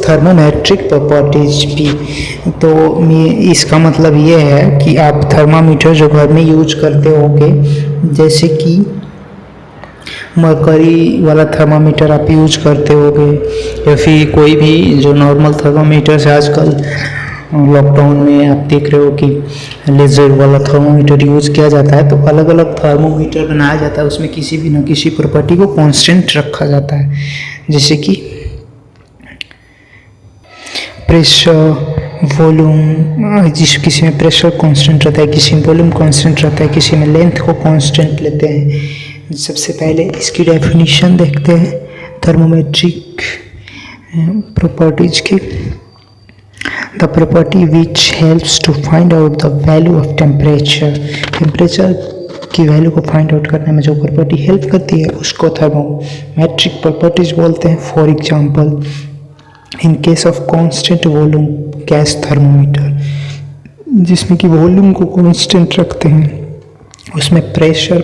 Thermometric properties P. तो इसका मतलब ये है कि आप थर्मामीटर जो घर में यूज करते होंगे, जैसे कि मरकरी वाला थर्मामीटर आप यूज करते होंगे, या फिर कोई भी जो नॉर्मल थर्मामीटर से आजकल लॉकडाउन में आप देख रहे हो कि लेजर वाला थर्मामीटर यूज़ किया जाता है। तो अलग अलग थर्मोमीटर बनाया जाता है, उसमें किसी भी न किसी प्रॉपर्टी को कांस्टेंट रखा जाता है, जैसे कि प्रेशर, वॉल्यूम। किसी में प्रेशर कांस्टेंट रहता है, किसी में वॉल्यूम कांस्टेंट रहता है, किसी में लेंथ को कांस्टेंट लेते हैं। सबसे पहले इसकी डेफिनेशन देखते हैं थर्मोमेट्रिक प्रॉपर्टीज की। The property which helps to find out the value of temperature। Temperature की वैल्यू को फाइंड आउट करने में जो प्रॉपर्टी हेल्प करती है उसको थर्मोमेट्रिक प्रॉपर्टीज बोलते हैं। For example, in case of constant volume gas thermometer, जिसमें कि वॉल्यूम को कांस्टेंट रखते हैं, उसमें pressure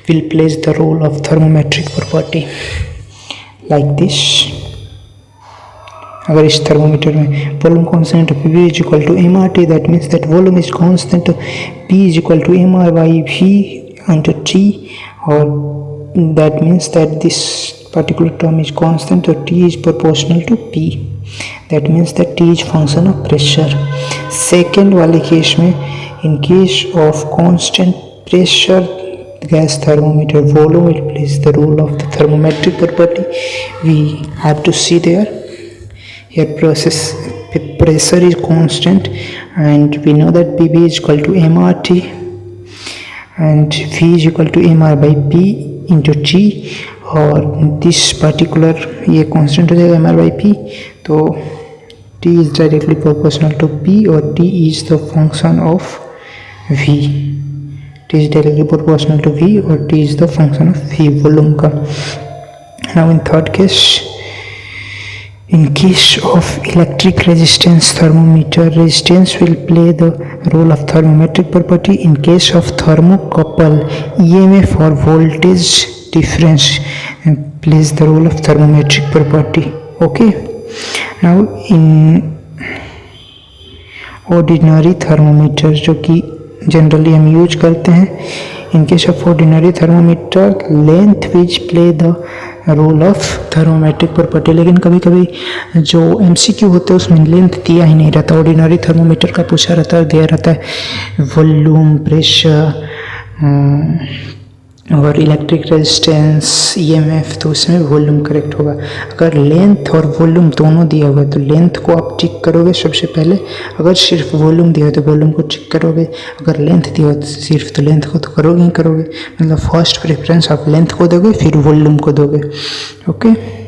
will plays the role of thermometric property like this। अगर इस थर्मोमीटर में volume constant P is equal to MRT, that means that volume is constant P is equal to MR/V into T, और that means that this particular term is constant, so T is proportional to P, that means that T is function of pressure। Second वाले case में, in case of constant pressure gas thermometer, volume will plays the role of the thermometric property। We have to see there, here pressure is constant, and we know that PV is equal to MRT and V is equal to MR/P into T, और this particular ये constant हो जाएगा MR/P, तो T is directly proportional to P और T is the function of V। T is directly proportional to V और T is the function of V volume का। Now in third case, in case of electric resistance thermometer, resistance will play the role of thermometric property। in case of thermocouple, EMF or voltage difference plays the role of thermometric property। okay, now in ordinary thermometer, जो कि generally हम use करते हैं, in case of ordinary thermometer, length which play the role of thermometric property. लेकिन कभी कभी जो MCQ होते हैं उसमें लेंथ दिया ही नहीं रहता, ऑर्डिनरी थर्मोमीटर का पूछा रहता है, दिया रहता है वॉल्यूम, प्रेशर और इलेक्ट्रिक रेजिस्टेंस, EMF, तो उसमें वॉल्यूम करेक्ट होगा। अगर लेंथ और वॉल्यूम दोनों दिया हुआ है तो लेंथ को आप टिक करोगे सबसे पहले। अगर सिर्फ वॉल्यूम दिया हो तो वॉल्यूम को टिक करोगे। अगर लेंथ दिया हो तो सिर्फ तो लेंथ को तो करोगे ही करोगे। मतलब फर्स्ट प्रेफरेंस आप लेंथ को दोगे, फिर वॉल्यूम को दोगे। ओके।